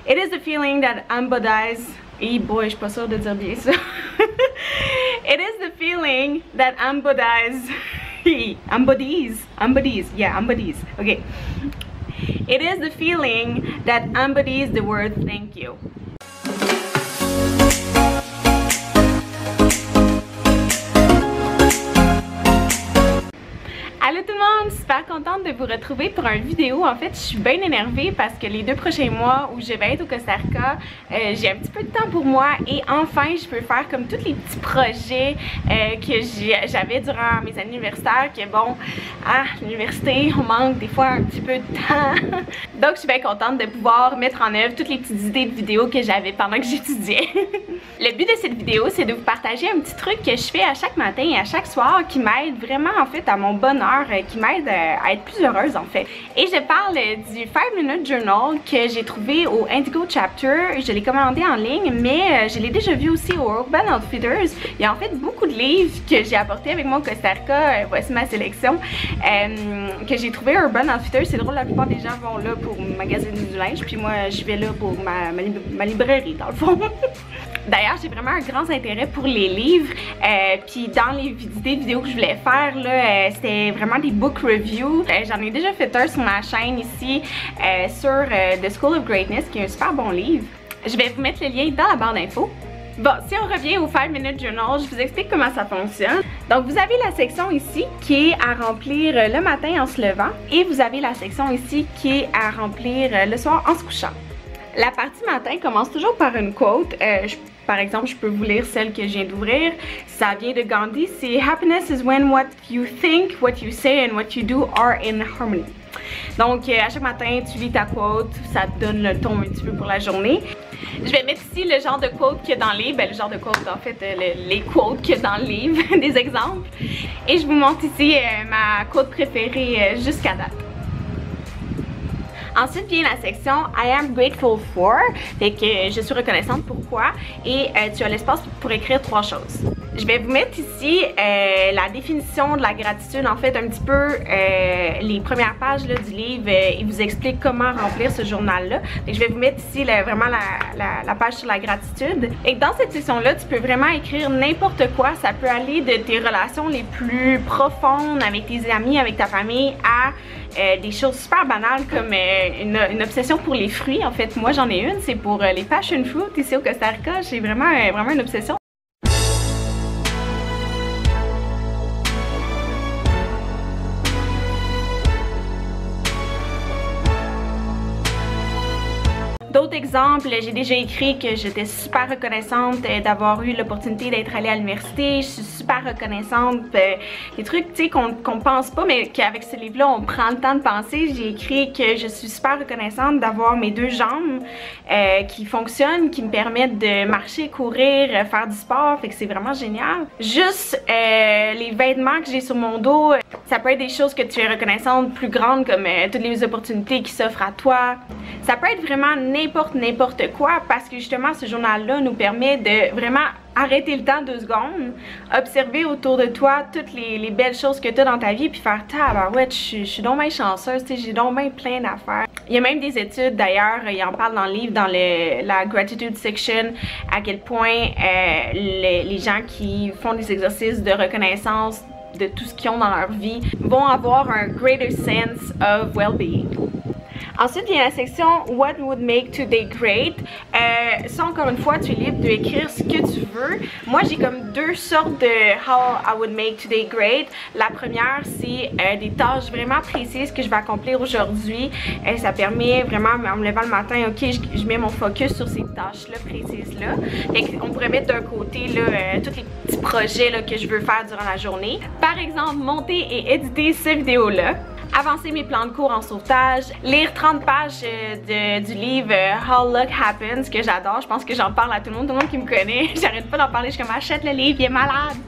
It is the feeling that embodies... Hey boy, je suis pas sûre de dire bien ça. It is the feeling that embodies... embodies. Okay. It is the feeling that embodies the word thank you. Allô tout le monde, super contente de vous retrouver pour une vidéo. En fait, je suis bien énervée parce que les 2 prochains mois où je vais être au Costa Rica, j'ai un petit peu de temps pour moi et enfin je peux faire comme tous les petits projets que j'avais durant mes années universitaires, que bon, à l'université, on manque des fois un petit peu de temps. Donc je suis bien contente de pouvoir mettre en œuvre toutes les petites idées de vidéos que j'avais pendant que j'étudiais. Le but de cette vidéo, c'est de vous partager un petit truc que je fais à chaque matin et à chaque soir qui m'aide vraiment en fait à mon bonheur, qui m'aide à être plus heureuse en fait. Et je parle du 5-minute journal que j'ai trouvé au Indigo Chapter. Je l'ai commandé en ligne, mais je l'ai déjà vu aussi au Urban Outfitters. Il y a en fait beaucoup de livres que j'ai apportés avec moi au Costa Rica. Voici ma sélection que j'ai trouvé au Urban Outfitters. C'est drôle, la plupart des gens vont là pour magasiner du linge, puis moi je vais là pour ma librairie dans le fond. D'ailleurs, j'ai vraiment un grand intérêt pour les livres, puis dans les vidéos que je voulais faire, là, c'était vraiment des book reviews. J'en ai déjà fait un sur ma chaîne ici, sur The School of Greatness, qui est un super bon livre. Je vais vous mettre le lien dans la barre d'infos. Bon, si on revient au 5-minute journal, je vous explique comment ça fonctionne. Donc, vous avez la section ici qui est à remplir le matin en se levant, et vous avez la section ici qui est à remplir le soir en se couchant. La partie matin commence toujours par une quote. Par exemple, je peux vous lire celle que je viens d'ouvrir. Ça vient de Gandhi. C'est « Happiness is when what you think, what you say and what you do are in harmony ». Donc, à chaque matin, tu lis ta quote. Ça te donne le ton un petit peu pour la journée. Je vais mettre ici le genre de quote qu'il y a dans le livre. Ben, le genre de quote, en fait, les quotes qu'il y a dans le livre, des exemples. Et je vous montre ici ma quote préférée jusqu'à date. Ensuite vient la section I am grateful for, fait que je suis reconnaissante pourquoi, et tu as l'espace pour écrire 3 choses. Je vais vous mettre ici la définition de la gratitude, en fait un petit peu les premières pages là, du livre, il vous explique comment remplir ce journal-là. Je vais vous mettre ici vraiment la page sur la gratitude. Et dans cette section-là, tu peux vraiment écrire n'importe quoi, ça peut aller de tes relations les plus profondes avec tes amis, avec ta famille, à des choses super banales comme une obsession pour les fruits. En fait, moi j'en ai une, c'est pour les passion fruit ici au Costa Rica. J'ai vraiment une obsession. D'autres exemples, j'ai déjà écrit que j'étais super reconnaissante d'avoir eu l'opportunité d'être allée à l'université. Je suis super reconnaissante. Des trucs, tu sais, qu'on pense pas, mais qu'avec ce livre-là, on prend le temps de penser. J'ai écrit que je suis super reconnaissante d'avoir mes 2 jambes qui fonctionnent, qui me permettent de marcher, courir, faire du sport. Fait que c'est vraiment génial. Juste les vêtements que j'ai sur mon dos, ça peut être des choses que tu es reconnaissante plus grandes, comme toutes les opportunités qui s'offrent à toi. Ça peut être vraiment n'importe quoi, parce que justement ce journal-là nous permet de vraiment arrêter le temps 2 secondes, observer autour de toi toutes les belles choses que tu as dans ta vie, puis faire tabarouette, je suis donc bien chanceuse, j'ai donc bien plein d'affaires. Il y a même des études d'ailleurs, il en parle dans le livre, dans la gratitude section, à quel point les gens qui font des exercices de reconnaissance de tout ce qu'ils ont dans leur vie vont avoir un greater sense of well-being. Ensuite, il y a la section What would make today great. Ça, encore une fois, tu es libre d'écrire ce que tu veux. Moi, j'ai comme 2 sortes de How I would make today great. La première, c'est des tâches vraiment précises que je vais accomplir aujourd'hui. Ça permet vraiment, en me levant le matin, ok, je mets mon focus sur ces tâches-là précises-là. On pourrait mettre d'un côté là, tous les petits projets là, que je veux faire durant la journée. Par exemple, monter et éditer cette vidéo-là. Avancer mes plans de cours en sauvetage, lire 30 pages du livre How Luck Happens, que j'adore, je pense que j'en parle à tout le monde qui me connaît, j'arrête pas d'en parler, je suis comme achète le livre, il est malade!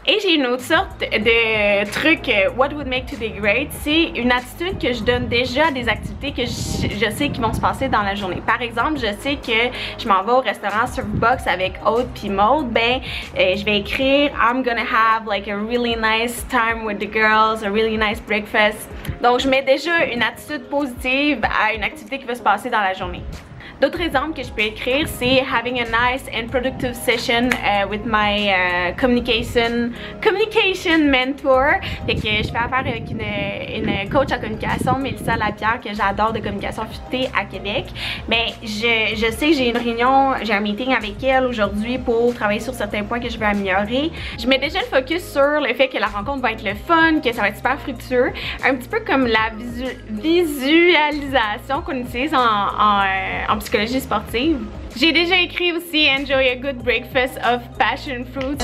Et j'ai une autre sorte de truc, What would make today great, c'est une attitude que je donne déjà à des activités que je sais qui vont se passer dans la journée. Par exemple, je sais que je m'en vais au restaurant Surfbox avec Aude puis Maude, ben je vais écrire I'm gonna have like a really nice time with the girls, a really nice breakfast. Donc je mets déjà une attitude positive à une activité qui va se passer dans la journée. D'autres exemples que je peux écrire, c'est having a nice and productive session with my communication mentor. Fait que je fais affaire avec une coach en communication, Mélissa Lapierre, que j'adore, de communication futée à Québec. Mais je sais que j'ai une réunion, j'ai un meeting avec elle aujourd'hui pour travailler sur certains points que je veux améliorer. Je mets déjà le focus sur le fait que la rencontre va être le fun, que ça va être super fructueux. Un petit peu comme la visualisation qu'on utilise en psychologie sportive. J'ai déjà écrit aussi Enjoy a good breakfast of passion fruits.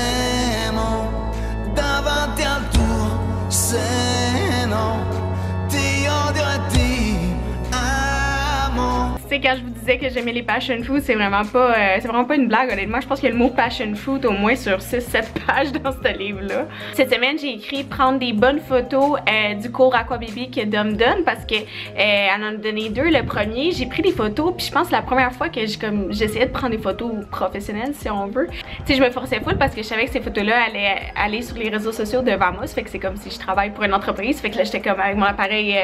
Tu sais, quand je vous disais que j'aimais les passion fruits, c'est vraiment pas une blague, honnêtement. Je pense qu'il y a le mot passion fruit au moins sur 6-7 pages dans ce livre-là. Cette semaine, j'ai écrit prendre des bonnes photos du cours Aquababy que Dom donne parce que elle en a donné 2. Le premier, j'ai pris des photos, puis je pense que la première fois que j'essayais de prendre des photos professionnelles, si on veut. Tu sais, je me forçais full parce que je savais que ces photos-là allaient aller sur les réseaux sociaux de Vamos. Fait que c'est comme si je travaille pour une entreprise. Fait que là, j'étais comme avec mon appareil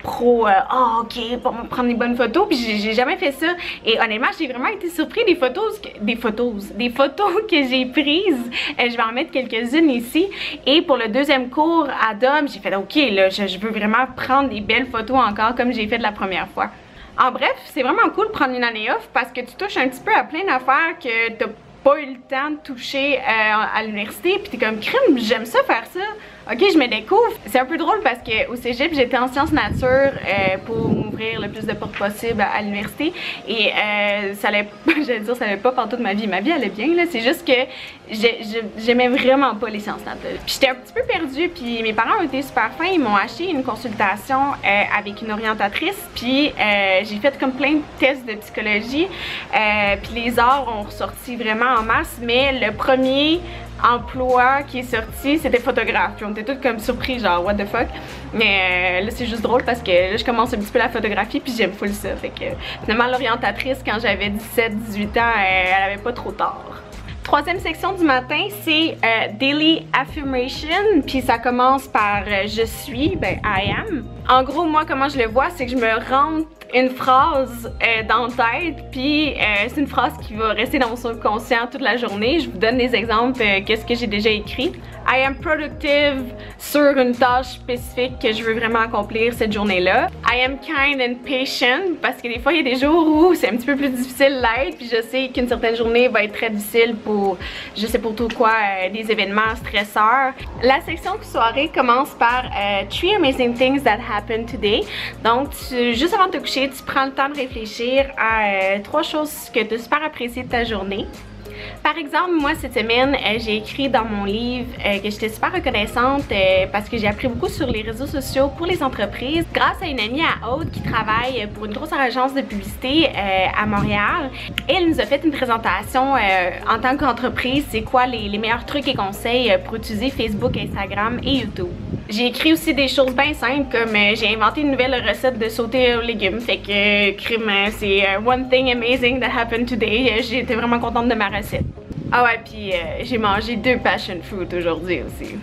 pro, ok, pour me prendre des bonnes photos. Puis j'ai jamais fait ça. Et honnêtement, j'ai vraiment été surpris des photos que j'ai prises. Je vais en mettre quelques-unes ici. Et pour le deuxième cours à Dom, j'ai fait ok, là, je veux vraiment prendre des belles photos encore comme j'ai fait de la première fois. En bref, c'est vraiment cool de prendre une année off parce que tu touches un petit peu à plein d'affaires que t'as pas eu le temps de toucher à l'université. Puis t'es comme crime, j'aime ça faire ça. Ok, je me découvre. C'est un peu drôle parce qu'au cégep, j'étais en sciences nature pour m'ouvrir le plus de portes possible à l'université. Et ça allait, j'allais dire, ça allait pas partout de ma vie. Ma vie allait bien, là. C'est juste que j'aimais vraiment pas les sciences nature. Puis j'étais un petit peu perdue. Puis mes parents ont été super fins. Ils m'ont acheté une consultation avec une orientatrice. Puis j'ai fait comme plein de tests de psychologie. Puis les arts ont ressorti vraiment en masse. Mais le premier emploi qui est sorti, c'était photographe. Puis on était tous comme surpris, genre what the fuck. Mais là c'est juste drôle parce que là je commence un petit peu la photographie puis j'aime full ça. Fait que finalement l'orientatrice quand j'avais 17-18 ans, elle avait pas trop tort. Troisième section du matin, c'est Daily Affirmation, puis ça commence par je suis, ben I am. En gros, moi, comment je le vois, c'est que je me rentre une phrase dans la tête, puis c'est une phrase qui va rester dans mon subconscient toute la journée. Je vous donne des exemples, qu'est-ce que j'ai déjà écrit. I am productive sur une tâche spécifique que je veux vraiment accomplir cette journée-là. I am kind and patient, parce que des fois, il y a des jours où c'est un petit peu plus difficile l'être, puis je sais qu'une certaine journée va être très difficile pour, je sais pour tout quoi, des événements stresseurs. La section soirée commence par 3 amazing things that happened today. Donc, juste avant de te coucher, tu prends le temps de réfléchir à 3 choses que tu as super appréciées de ta journée. Par exemple, moi cette semaine, j'ai écrit dans mon livre que j'étais super reconnaissante parce que j'ai appris beaucoup sur les réseaux sociaux pour les entreprises grâce à une amie à Aude qui travaille pour une grosse agence de publicité à Montréal. Elle nous a fait une présentation en tant qu'entreprise, c'est quoi les meilleurs trucs et conseils pour utiliser Facebook, Instagram et YouTube. J'ai écrit aussi des choses bien simples comme j'ai inventé une nouvelle recette de sauté aux légumes. Fait que crime, c'est one thing amazing that happened today. J'étais vraiment contente de ma recette. Ah ouais, puis j'ai mangé 2 passion fruit aujourd'hui aussi.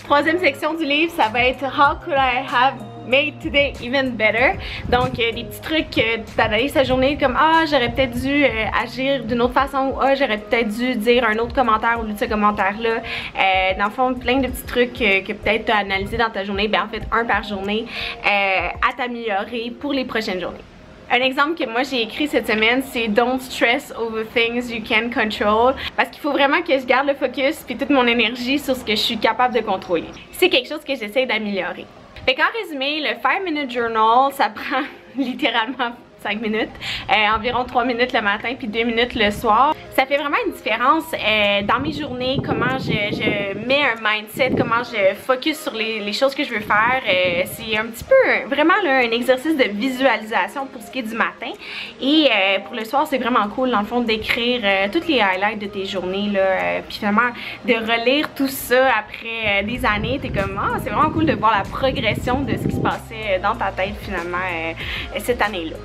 Troisième section du livre, ça va être How could I have made today even better? Donc des petits trucs d'analyser sa journée comme ah j'aurais peut-être dû agir d'une autre façon ou ah j'aurais peut-être dû dire un autre commentaire au lieu de ce commentaire là. Dans le fond plein de petits trucs que peut-être tu as analysé dans ta journée, ben en fait un par journée à t'améliorer pour les prochaines journées. Un exemple que moi j'ai écrit cette semaine, c'est Don't stress over things you can control. Parce qu'il faut vraiment que je garde le focus puis toute mon énergie sur ce que je suis capable de contrôler. C'est quelque chose que j'essaie d'améliorer. Fait qu'en résumé, le 5-minute journal, ça prend littéralement 5 minutes, environ 3 minutes le matin puis 2 minutes le soir. Ça fait vraiment une différence dans mes journées, comment je mets un mindset, comment je focus sur les choses que je veux faire. C'est un petit peu, vraiment là, un exercice de visualisation pour ce qui est du matin. Et pour le soir, c'est vraiment cool dans le fond d'écrire toutes les highlights de tes journées là, puis finalement de relire tout ça après des années. T'es comme, ah, c'est vraiment cool de voir la progression de ce qui se passait dans ta tête finalement cette année-là.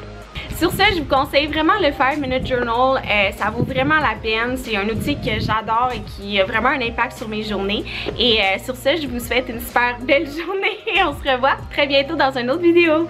Sur ce, je vous conseille vraiment le 5 Minute Journal. Ça vaut vraiment la peine. C'est un outil que j'adore et qui a vraiment un impact sur mes journées. Et sur ce, je vous souhaite une super belle journée et on se revoit très bientôt dans une autre vidéo.